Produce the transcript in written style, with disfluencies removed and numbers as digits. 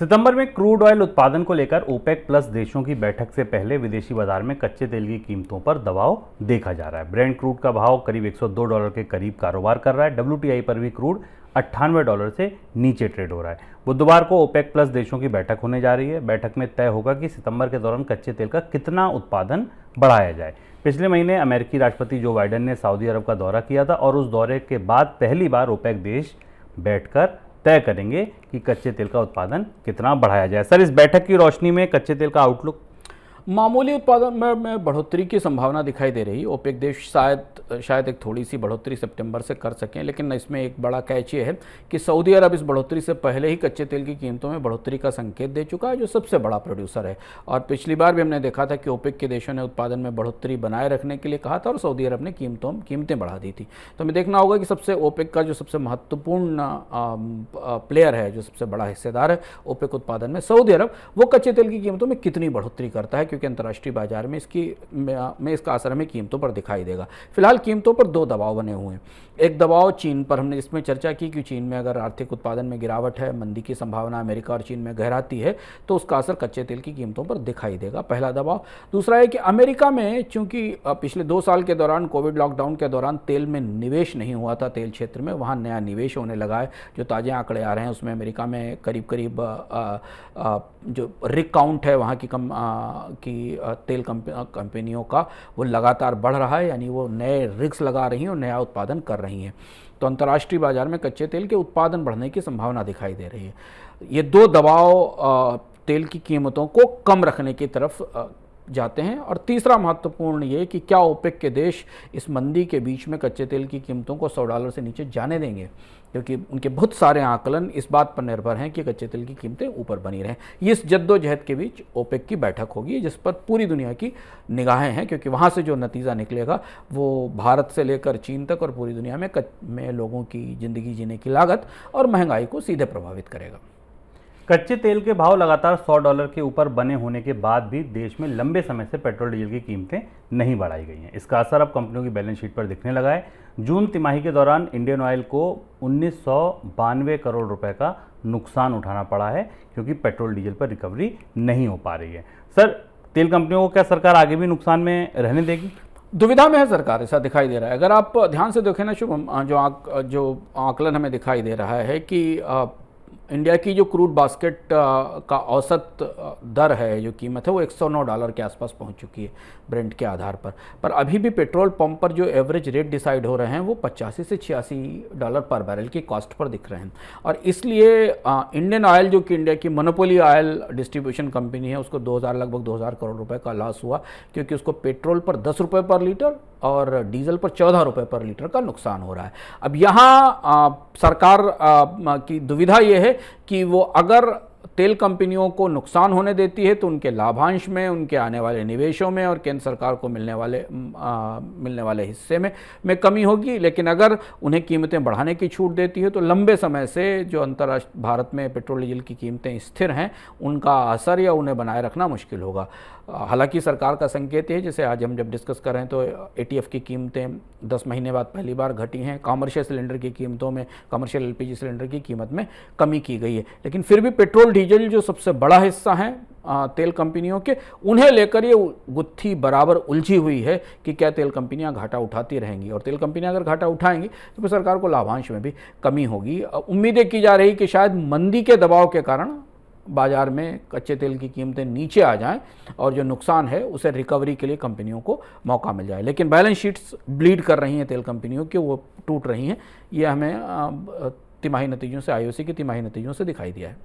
सितंबर में crude oil उत्पादन को लेकर ओपेक प्लस देशों की बैठक से पहले विदेशी बाजार में कच्चे तेल की कीमतों पर दबाव देखा जा रहा है। ब्रेंट क्रूड का भाव करीब $102 के करीब कारोबार कर रहा है। WTI पर भी क्रूड $98 से नीचे ट्रेड हो रहा है। बुधवार को ओपेक प्लस देशों की बैठक होने जा रही है। बैठक में तय होगा कि सितंबर के दौरान कच्चे तेल का कितना उत्पादन बढ़ाया जाए। पिछले महीने अमेरिकी राष्ट्रपति जो बाइडेन ने सऊदी अरब का दौरा किया था और उस दौरे के बाद पहली बार ओपेक देश बैठकर तय करेंगे कि कच्चे तेल का उत्पादन कितना बढ़ाया जाए। सर, इस बैठक की रोशनी में कच्चे तेल का आउटलुक? मामूली उत्पादन में बढ़ोतरी की संभावना दिखाई दे रही। ओपेक देश शायद एक थोड़ी सी बढ़ोतरी सितंबर से कर सकें, लेकिन इसमें एक बड़ा कैच ये है कि सऊदी अरब इस बढ़ोतरी से पहले ही कच्चे तेल की कीमतों में बढ़ोतरी का संकेत दे चुका है, जो सबसे बड़ा प्रोड्यूसर है। और पिछली बार भी हमने देखा था कि ओपेक के देशों ने उत्पादन में बढ़ोतरी बनाए रखने के लिए कहा था और सऊदी अरब ने कीमतें बढ़ा दी थी। तो हमें देखना होगा कि सबसे ओपेक का जो सबसे महत्वपूर्ण प्लेयर है, जो सबसे बड़ा हिस्सेदार है ओपेक उत्पादन में, सऊदी अरब, वो कच्चे तेल की कीमतों में कितनी बढ़ोतरी करता है, क्योंकि अंतर्राष्ट्रीय बाजार में इसका असर हमें कीमतों पर दिखाई देगा। फिलहाल कीमतों पर दो दबाव बने हुए हैं। एक दबाव चीन पर, हमने इसमें चर्चा की कि चीन में अगर आर्थिक उत्पादन में गिरावट है, मंदी की संभावना अमेरिका और चीन में गहराती है, तो उसका असर कच्चे तेल की कीमतों पर दिखाई देगा, पहला दबाव। दूसरा है कि अमेरिका में चूंकि पिछले 2 साल के दौरान कोविड लॉकडाउन के दौरान तेल में निवेश नहीं हुआ था, तेल क्षेत्र में, वहाँ नया निवेश होने लगा है। जो ताज़े आंकड़े आ रहे हैं उसमें अमेरिका में करीब जो रिग काउंट है वहाँ की तेल कंपनियों का, वो लगातार बढ़ रहा है, यानी वो नए रिग्स लगा रही हैं और नया उत्पादन कर रही हैं। तो अंतर्राष्ट्रीय बाजार में कच्चे तेल के उत्पादन बढ़ने की संभावना दिखाई दे रही है। ये दो दबाव तेल की कीमतों को कम रखने की तरफ जाते हैं। और तीसरा महत्वपूर्ण ये कि क्या ओपेक के देश इस मंदी के बीच में कच्चे तेल की कीमतों को $100 से नीचे जाने देंगे, क्योंकि उनके बहुत सारे आकलन इस बात पर निर्भर हैं कि कच्चे तेल की कीमतें ऊपर बनी रहें। इस जद्दोजहद के बीच ओपेक की बैठक होगी, जिस पर पूरी दुनिया की निगाहें हैं, क्योंकि वहाँ से जो नतीजा निकलेगा वो भारत से लेकर चीन तक और पूरी दुनिया में लोगों की ज़िंदगी जीने की लागत और महंगाई को सीधे प्रभावित करेगा। कच्चे तेल के भाव लगातार $100 के ऊपर बने होने के बाद भी देश में लंबे समय से पेट्रोल डीजल की कीमतें नहीं बढ़ाई गई हैं। इसका असर अब कंपनियों की बैलेंस शीट पर दिखने लगा है। जून तिमाही के दौरान इंडियन ऑयल को 1992 करोड़ रुपए का नुकसान उठाना पड़ा है, क्योंकि पेट्रोल डीजल पर रिकवरी नहीं हो पा रही है। सर, तेल कंपनियों को क्या सरकार आगे भी नुकसान में रहने देगी? दुविधा में है सरकार, ऐसा दिखाई दे रहा है। अगर आप ध्यान से देखें ना शुभम, जो आकलन हमें दिखाई दे रहा है कि इंडिया की जो क्रूड बास्केट का औसत दर है, जो कीमत है, वो $109 के आसपास पहुंच चुकी है ब्रेंट के आधार पर अभी भी पेट्रोल पंप पर जो एवरेज रेट डिसाइड हो रहे हैं वो $85 से $86 पर बैरल की कॉस्ट पर दिख रहे हैं। और इसलिए इंडियन ऑयल, जो कि इंडिया की मोनोपोली ऑयल डिस्ट्रीब्यूशन कंपनी है, उसको लगभग 2000 करोड़ रुपए का लॉस हुआ, क्योंकि उसको पेट्रोल पर $10 पर लीटर और डीजल पर $14 पर लीटर का नुकसान हो रहा है। अब यहाँ सरकार की दुविधा ये है कि वो अगर तेल कंपनियों को नुकसान होने देती है तो उनके लाभांश में, उनके आने वाले निवेशों में और केंद्र सरकार को मिलने वाले हिस्से में कमी होगी। लेकिन अगर उन्हें कीमतें बढ़ाने की छूट देती है तो लंबे समय से जो अंतर्राष्ट्रीय भारत में पेट्रोल डीजल की कीमतें स्थिर हैं, उनका असर या उन्हें बनाए रखना मुश्किल होगा। हालांकि सरकार का संकेत है, जैसे आज हम जब डिस्कस कर रहे हैं तो ATF की कीमतें 10 महीने बाद पहली बार घटी हैं। कॉमर्शियल सिलेंडर की कीमतों में, कॉमर्शियल LPG सिलेंडर की कीमत में कमी की गई है। लेकिन फिर भी पेट्रोल डीजल जो सबसे बड़ा हिस्सा है तेल कंपनियों के, उन्हें लेकर ये गुत्थी बराबर उलझी हुई है कि क्या तेल कंपनियां घाटा उठाती रहेंगी। और तेल कंपनियां अगर घाटा उठाएंगी तो फिर सरकार को लाभांश में भी कमी होगी। उम्मीदें की जा रही कि शायद मंदी के दबाव के कारण बाजार में कच्चे तेल की कीमतें नीचे आ जाएं और जो नुकसान है उसे रिकवरी के लिए कंपनियों को मौका मिल जाए। लेकिन बैलेंस शीट्स ब्लीड कर रही हैं तेल कंपनियों की, वो टूट रही हैं। ये हमें तिमाही नतीजों से, IOC के तिमाही नतीजों से दिखाई दिया है।